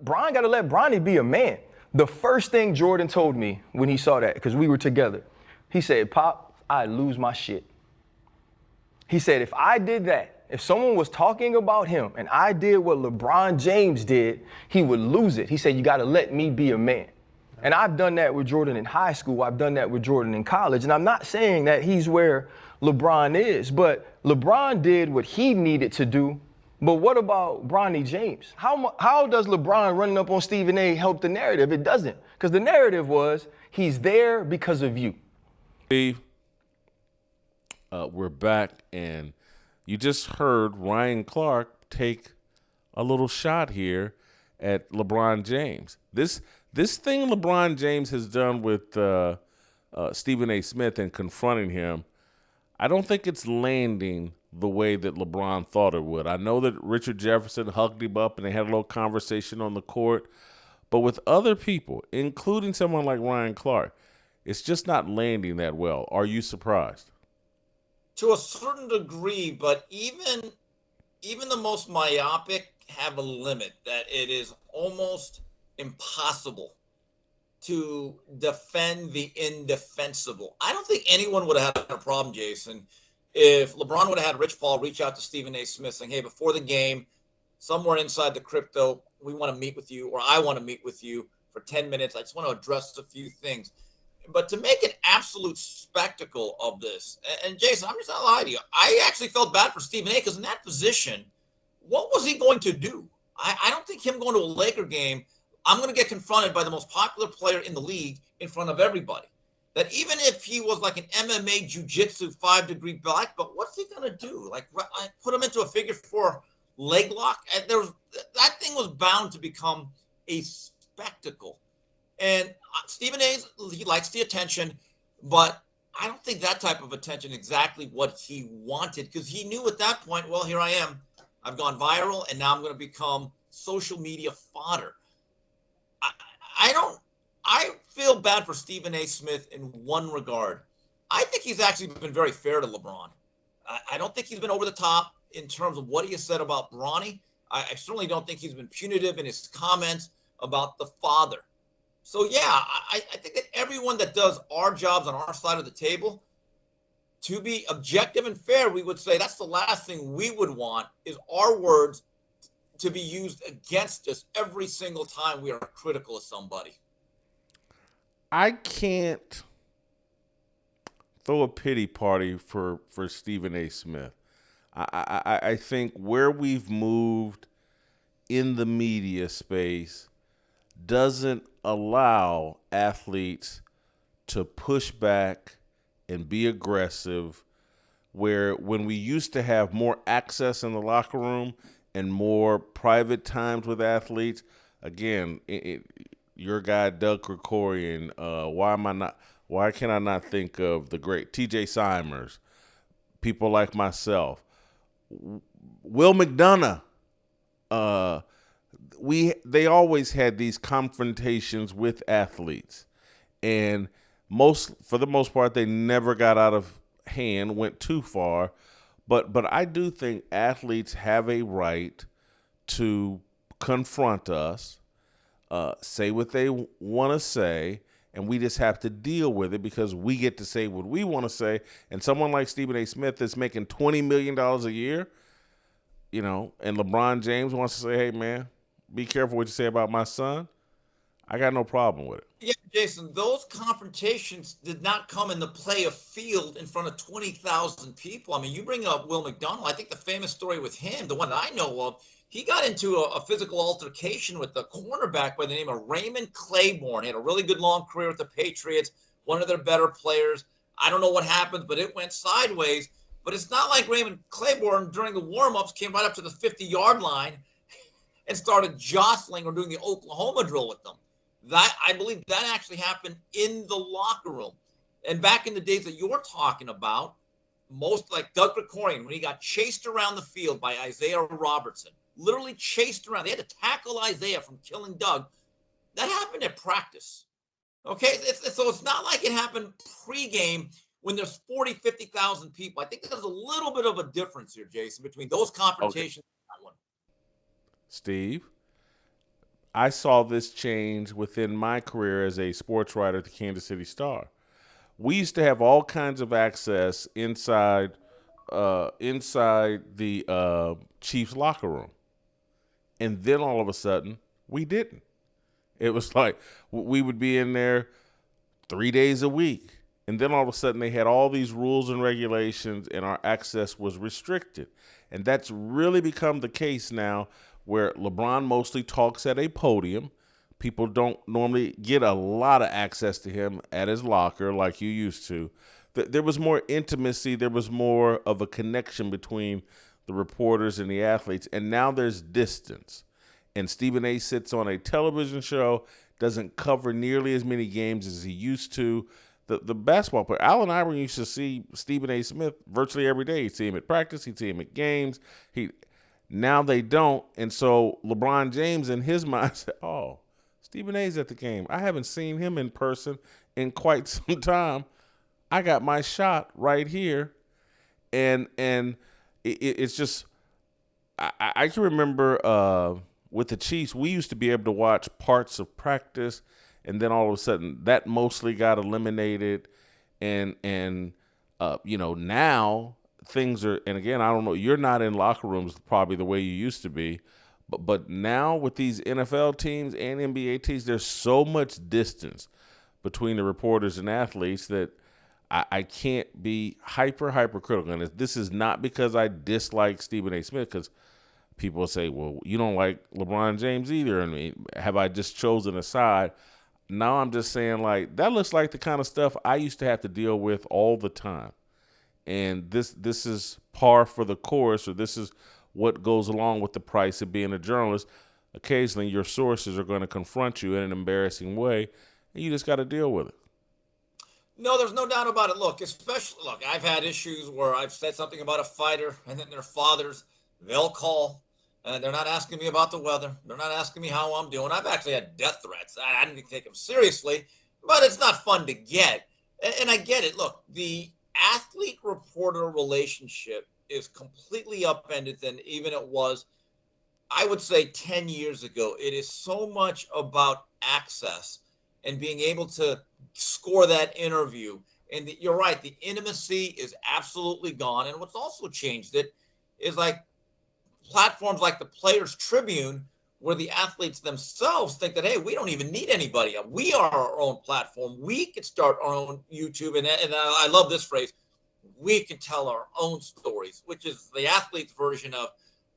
Bron got to let Bronny be a man. The first thing Jordan told me when he saw that, because we were together, he said, Pop, I'd lose my shit. He said, if I did that, if someone was talking about him and I did what LeBron James did, he would lose it. He said, you got to let me be a man. And I've done that with Jordan in high school. I've done that with Jordan in college. And I'm not saying that he's where LeBron is, but LeBron did what he needed to do. But what about Bronny James? How does LeBron running up on Stephen A help the narrative? It doesn't. Because the narrative was, he's there because of you. Steve, we're back, and you just heard Ryan Clark take a little shot here at LeBron James. This thing LeBron James has done with Stephen A. Smith and confronting him, I don't think it's landing the way that LeBron thought it would. I know that Richard Jefferson hugged him up and they had a little conversation on the court, but with other people, including someone like Ryan Clark, it's just not landing that well. Are you surprised? To a certain degree, but even the most myopic have a limit that it is almost impossible to defend the indefensible. I don't think anyone would have had a problem, Jason, if LeBron would have had Rich Paul reach out to Stephen A. Smith saying, hey, before the game, somewhere inside the crypto, we want to meet with you, or I want to meet with you for 10 minutes. I just want to address a few things. But to make an absolute spectacle of this, and Jason, I'm just not lying to you, I actually felt bad for Stephen A. because in that position, what was he going to do? I don't think him going to a Laker game, I'm going to get confronted by the most popular player in the league in front of everybody. That even if he was like an MMA jiu-jitsu 5-degree black belt, what's he going to do? Like, put him into a figure 4 leg lock? And that thing was bound to become a spectacle. And Stephen A., he likes the attention, but I don't think that type of attention exactly what he wanted, because he knew at that point, well, here I am. I've gone viral, and now I'm going to become social media fodder. I feel bad for Stephen A. Smith in one regard. I think he's actually been very fair to LeBron. I don't think he's been over the top in terms of what he has said about Bronny. I certainly don't think he's been punitive in his comments about the father. So, yeah, I think that everyone that does our jobs on our side of the table, to be objective and fair, we would say that's the last thing we would want is our words to be used against us every single time we are critical of somebody. I can't throw a pity party for Stephen A. Smith. I think where we've moved in the media space doesn't allow athletes to push back and be aggressive, where when we used to have more access in the locker room and more private times with athletes, again, your guy Doug Krikorian, why can I not think of the great TJ Simers, people like myself, Will McDonough, they always had these confrontations with athletes, and for the most part, they never got out of hand, went too far. But I do think athletes have a right to confront us, say what they want to say, and we just have to deal with it because we get to say what we want to say. And someone like Stephen A. Smith that's making $20 million a year, and LeBron James wants to say, hey, man, be careful what you say about my son, I got no problem with it. Yeah, Jason, those confrontations did not come in the play of field in front of 20,000 people. I mean, you bring up Will McDonough. I think the famous story with him, the one that I know of, he got into a physical altercation with the cornerback by the name of Raymond Claiborne. He had a really good long career with the Patriots, one of their better players. I don't know what happened, but it went sideways. But it's not like Raymond Claiborne during the warm-ups came right up to the 50-yard line and started jostling or doing the Oklahoma drill with them. I believe that actually happened in the locker room. And back in the days that you're talking about, most like Doug Krikorian, when he got chased around the field by Isaiah Robertson, literally chased around. They had to tackle Isaiah from killing Doug. That happened at practice. Okay, so it's not like it happened pregame when there's 40, 50,000 people. I think there's a little bit of a difference here, Jason, between those confrontations and that one. Steve, I saw this change within my career as a sports writer at the Kansas City Star. We used to have all kinds of access inside the Chiefs locker room. And then all of a sudden, we didn't. It was like we would be in there 3 days a week. And then all of a sudden, they had all these rules and regulations, and our access was restricted. And that's really become the case now, where LeBron mostly talks at a podium. People don't normally get a lot of access to him at his locker like you used to. There was more intimacy. There was more of a connection between the reporters and the athletes. And now there's distance. And Stephen A. sits on a television show, doesn't cover nearly as many games as he used to. The basketball player, Allen Iverson used to see Stephen A. Smith virtually every day. He'd see him at practice. He'd see him at games. Now they don't. And so LeBron James in his mind said, oh, Stephen A's at the game. I haven't seen him in person in quite some time. I got my shot right here. And it's just, I can remember with the Chiefs, we used to be able to watch parts of practice, and then all of a sudden that mostly got eliminated. And now things are, and again, I don't know, you're not in locker rooms probably the way you used to be, but now with these NFL teams and NBA teams, there's so much distance between the reporters and athletes that I can't be hypercritical. And this is not because I dislike Stephen A. Smith, because people say, well, you don't like LeBron James either. I mean, have I just chosen a side? Now I'm just saying, like, that looks like the kind of stuff I used to have to deal with all the time. And this is par for the course, or this is what goes along with the price of being a journalist. Occasionally your sources are going to confront you in an embarrassing way, and you just got to deal with it. No, there's no doubt about it. Look, I've had issues where I've said something about a fighter, and then their fathers, they'll call. They're not asking me about the weather. They're not asking me how I'm doing. I've actually had death threats. I didn't take them seriously, but it's not fun to get. And I get it. Look, the athlete-reporter relationship is completely upended than even it was, I would say, 10 years ago. It is so much about access and being able to score that interview. And you're right, the intimacy is absolutely gone. And what's also changed it is like platforms like the Players Tribune, where the athletes themselves think that, hey, we don't even need anybody. We are our own platform. We could start our own YouTube. And I love this phrase, we can tell our own stories, which is the athlete's version of,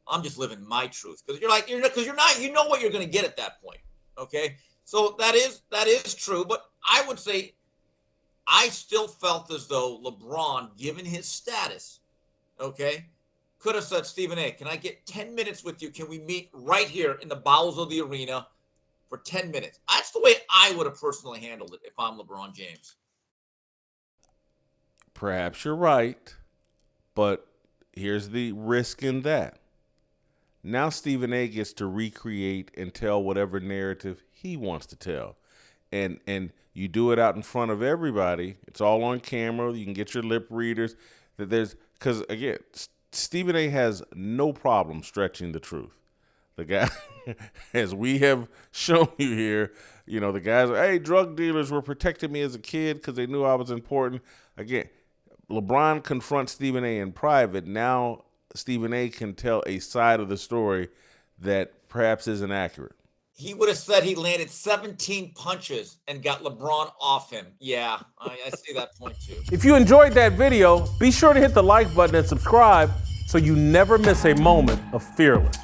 I'm just living my truth. Because you're not, you know what you're going to get at that point. Okay. So that is true. But I would say I still felt as though LeBron, given his status, okay, could have said, Stephen A., can I get 10 minutes with you? Can we meet right here in the bowels of the arena for 10 minutes? That's the way I would have personally handled it if I'm LeBron James. Perhaps you're right, but here's the risk in that. Now Stephen A. gets to recreate and tell whatever narrative he wants to tell. And you do it out in front of everybody. It's all on camera. You can get your lip readers. Because, again, Stephen A. has no problem stretching the truth. The guy, as we have shown you here, the guys are, hey, drug dealers were protecting me as a kid because they knew I was important. Again, LeBron confronts Stephen A. in private. Now Stephen A. can tell a side of the story that perhaps isn't accurate. He would have said he landed 17 punches and got LeBron off him. Yeah, I see that point too. If you enjoyed that video, be sure to hit the like button and subscribe so you never miss a moment of Fearless.